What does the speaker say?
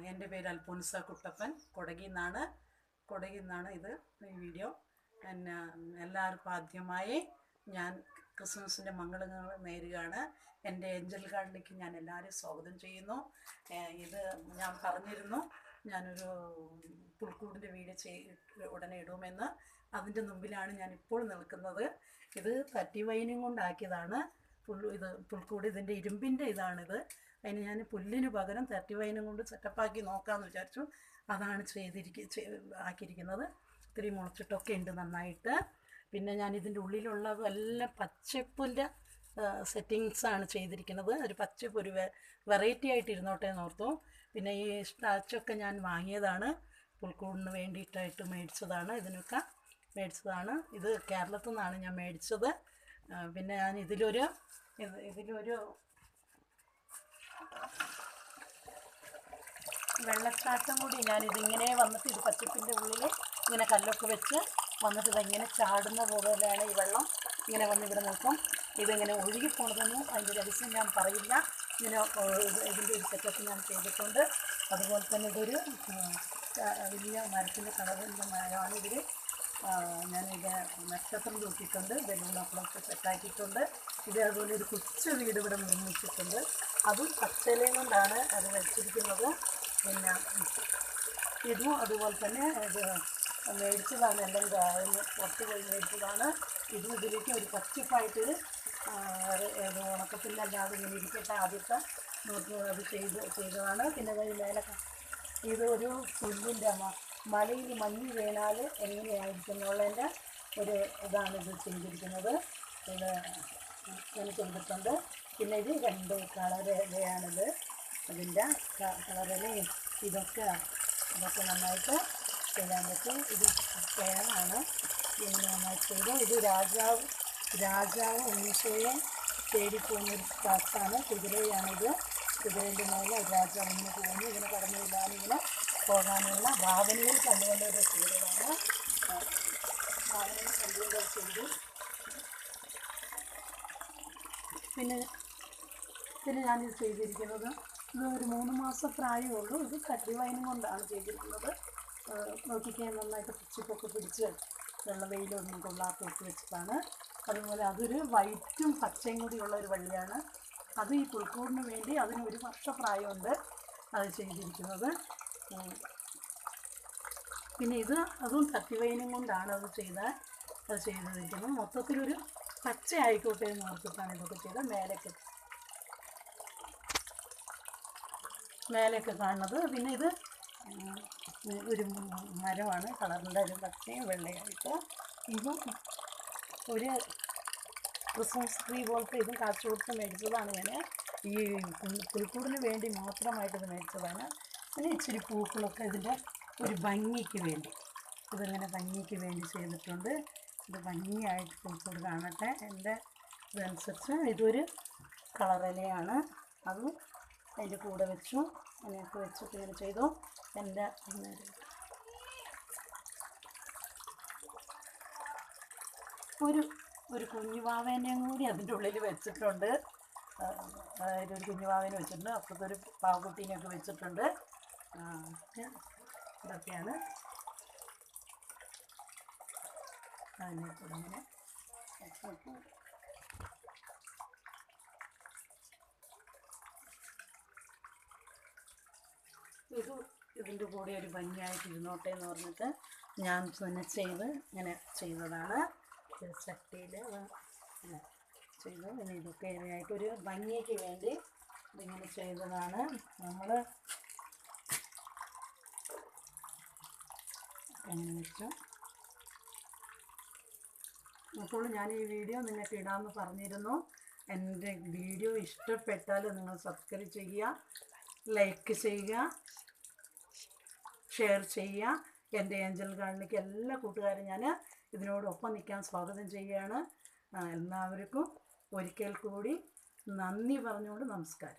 എൻ്റെ പേര് അൽഫോൻസ കുട്ടപ്പൻ. കൊടകിൽ നിന്നാണ് ഇത് ഈ വീഡിയോ. പിന്നെ എല്ലാവർക്കും ആദ്യമായി ഞാൻ ക്രിസ്മസിൻ്റെ മംഗളങ്ങൾ നേരുകയാണ്. എൻ്റെ ഏഞ്ചൽ ഗാർഡനിലേക്ക് ഞാൻ എല്ലാവരെയും സ്വാഗതം ചെയ്യുന്നു. ഇത് ഞാൻ പറഞ്ഞിരുന്നു, ഞാനൊരു പുൽക്കൂടിൻ്റെ വീഡിയോ ഉടനെ ഇടുമെന്ന്. അതിൻ്റെ മുമ്പിലാണ് ഞാനിപ്പോൾ നിൽക്കുന്നത്. ഇത് തറ്റി വൈനും കൊണ്ടാക്കിയതാണ് പുൽക്കൂട്. ഇതിൻ്റെ ഇരുമ്പിൻ്റെ ഇതാണിത്. അതിന് ഞാൻ പുല്ലിന് പകരം തട്ടി വൈനും കൊണ്ട് സെറ്റപ്പാക്കി നോക്കാമെന്ന് വിചാരിച്ചു. അതാണ് ആക്കിയിരിക്കുന്നത്. ഇത്തിരി മുളച്ചിട്ടൊക്കെ ഉണ്ട് നന്നായിട്ട്. പിന്നെ ഞാൻ ഇതിൻ്റെ ഉള്ളിലുള്ളത് എല്ലാം പച്ചപ്പിൻ്റെ സെറ്റിങ്സാണ് ചെയ്തിരിക്കുന്നത്. ഒരു പച്ചപ്പ് ഒരു വെറൈറ്റി ആയിട്ട് ഇരുന്നോട്ടെ എന്ന് ഓർത്തു. പിന്നെ ഈ സ്റ്റാച്ചൊക്കെ ഞാൻ വാങ്ങിയതാണ്, പുൽക്കൂടിന് വേണ്ടിയിട്ടായിട്ട് മേടിച്ചതാണ്. ഇത് കേരളത്തിൽ നിന്നാണ് ഞാൻ മേടിച്ചത്. പിന്നെ ഞാൻ ഇതിലൊരു വെള്ളച്ചാട്ടം കൂടി ഞാനിതിങ്ങനെ വന്നിട്ട് ഇത് പച്ചപ്പിൻ്റെ ഉള്ളിൽ ഇങ്ങനെ കല്ലൊക്കെ വെച്ച് വന്നിട്ട് ഇതെങ്ങനെ ചാടുന്ന പോലെയാണ് ഈ വെള്ളം ഇങ്ങനെ വന്ന് ഇവിടെ നിൽക്കും. ഇതിങ്ങനെ ഒഴുകിപ്പോണതൊന്നും അതിൻ്റെ രഹസ്യം ഞാൻ പറയില്ല. ഇങ്ങനെ ഇതിൻ്റെ ഒരു സെറ്റപ്പ് ഞാൻ ചെയ്തിട്ടുണ്ട്. അതുപോലെ തന്നെ ഇതൊരു വലിയ മരത്തിൻ്റെ കളറിൻ്റെ മരമാണ്. ഇതിൽ ഞാനിത് നക്ഷത്രം തൂക്കിയിട്ടുണ്ട്, ബലൂണൊക്കെ സെറ്റാക്കിയിട്ടുണ്ട്. ഇത് അതുപോലെ ഒരു കൊച്ചു വീട് ഇവിടെ നിർമ്മിച്ചിട്ടുണ്ട്. അതും പച്ചലയും കൊണ്ടാണ് അത് വെച്ചിരിക്കുന്നത്. പിന്നെ ഇതും അതുപോലെ തന്നെ ഇത് മേടിച്ചതാണ്, എല്ലാം പുറത്ത് പോയി മേടിച്ചതാണ്. ഇതിലേക്ക് ഒരു പച്ചപ്പായിട്ടൊരു ഉണക്കത്തിലല്ലാതെ ഇങ്ങനെ ഇരിക്കട്ടെ ആദ്യത്തെ അത് ചെയ്തതാണ്. പിന്നെ മേലെ ഇതൊരു പുല്ലിൻ്റെ മലയിൽ മഞ്ഞ് വീണാൽ എങ്ങനെയായിരിക്കും എന്നുള്ളതിൻ്റെ ഒരു ഇതാണിത് ചെയ്തിരിക്കുന്നത്. ഇത് ഞാൻ ചെയ്തിട്ടുണ്ട്. പിന്നെ ഇത് 2 കളറിലയാണിത്. അതിൻ്റെ കളറിലയും ഇതൊക്കെ നന്നായിട്ട് ചെയ്യാൻ പറ്റും. ഇത് പേനാണ് പിന്നെ നന്നായിട്ട് ചെയ്തു. ഇത് രാജാവ് ഉണ്ണീശോയെ തേടിപ്പോകുന്നൊരു സ്റ്റാച്ചാണ്. കുതിരയാണിത്. കുതിരേൻ്റെ മേലെ രാജാവ് ഇങ്ങനെ പോകുന്നു. ഇങ്ങനെ കടന്നു ഇങ്ങനെ പോകാനുള്ള ഭാവനയിൽ കണ്ടുകൊണ്ട് ഒരു ചെയ്തതാണ്. ഭാവനയിൽ കണ്ടുകൊണ്ട് ചെയ്തു. പിന്നെ ഞാനിത് ചെയ്തിരിക്കുന്നത്, ഇത് ഒരു 3 മാസം പ്രായമുള്ളൂ. ഇത് തട്ടി വൈനും കൊണ്ടാണ് ചെയ്തിരിക്കുന്നത്. നോക്കിക്കാൻ നന്നായിട്ട് പിച്ചിപ്പൊക്കെ പിടിച്ച് വെയിലൊന്നും കൊള്ളാത്തൊക്കെ വെച്ചിട്ടാണ്. അതുപോലെ അതൊരു വൈറ്റും പച്ചയും കൂടിയുള്ള ഒരു വള്ളിയാണ്. അത് ഈ പുൽക്കൂടിന് വേണ്ടി അതിന് 1 വർഷം പ്രായമുണ്ട് അത് ചെയ്തിരിക്കുന്നത്. പിന്നെ അതും തട്ടിവൈനും കൊണ്ടാണ് അത് ചെയ്തിരിക്കുന്നത്. മൊത്തത്തിലൊരു പച്ച ആയിക്കോട്ടെ എന്ന് ഓർത്തിട്ടാണ് ഇതൊക്കെ ചെയ്തത്. മേലെയൊക്കെ കാണുന്നത്. പിന്നെ ഇത് ഒരു മരമാണ്, കളറിൻ്റെ ഒരു പച്ചയും വെള്ളയായിട്ട്. ഇതും ഒരു ക്രിസ്മസ് ട്രീ പോലത്തെ ഇതും കാശ് കൊടുത്ത് മേടിച്ചതാണ്. ഞാൻ ഈ പുൽക്കൂടിന് വേണ്ടി മാത്രമായിട്ട് ഇത് മേടിച്ചതാണ്. പിന്നെ ഇച്ചിരി പൂക്കളൊക്കെ ഇതിൻ്റെ ഒരു ഭംഗിക്ക് വേണ്ടി ചെയ്തിട്ടുണ്ട്. ഇത് ഭംഗിയായിട്ട് പുൽക്കൂട് കാണട്ടെ എൻ്റെ ഇതനുസരിച്ച്. ഇതൊരു കളറിലയാണ്, അതും അതിൻ്റെ കൂടെ വെച്ചു. അങ്ങനെയൊക്കെ വെച്ചിട്ട് ഇങ്ങനെ ചെയ്തു. എൻ്റെ ഒരു കുഞ്ഞുവാവേനെയും കൂടി അതിൻ്റെ ഉള്ളിൽ വെച്ചിട്ടുണ്ട്. അതായത് ഒരു കുഞ്ഞുവാവേനെ വെച്ചിട്ടുണ്ട്, അപ്പുറത്തൊരു പാവക്കുട്ടീനെയൊക്കെ വെച്ചിട്ടുണ്ട്. ഇതൊക്കെയാണ് അതിനെ കൂടെ ഇങ്ങനെ ഇതിൻ്റെ കൂടെ ഒരു ഭംഗിയായിട്ട് ഇരുന്നോട്ടെ എന്ന് പറഞ്ഞിട്ട് ഞാൻ തന്നെ ഇങ്ങനെ ചെയ്തതാണ്. ചട്ടിയിൽ ഇങ്ങനെ ചെയ്തു. പിന്നെ ഇതൊക്കെ ഇതിനായിട്ടൊരു ഭംഗിക്ക് വേണ്ടി ഇതിങ്ങനെ ചെയ്തതാണ്. നമ്മൾ അങ്ങനെ വെച്ചു. അപ്പോൾ ഞാൻ ഈ വീഡിയോ നിങ്ങൾക്ക് ഇടാമെന്ന് പറഞ്ഞിരുന്നു. എൻ്റെ വീഡിയോ ഇഷ്ടപ്പെട്ടാൽ നിങ്ങൾ സബ്സ്ക്രൈബ് ചെയ്യുക, ലൈക്ക് ചെയ്യുക, ഷെയർ ചെയ്യുക. എൻ്റെ ഏഞ്ചൽ ഗാർഡനിലേക്ക് എല്ലാ കൂട്ടുകാരും ഞാൻ ഇതിനോടൊപ്പം നിൽക്കാൻ സ്വാഗതം ചെയ്യുകയാണ്. എല്ലാവർക്കും ഒരിക്കൽ കൂടി നന്ദി പറഞ്ഞുകൊണ്ട് നമസ്കാരം.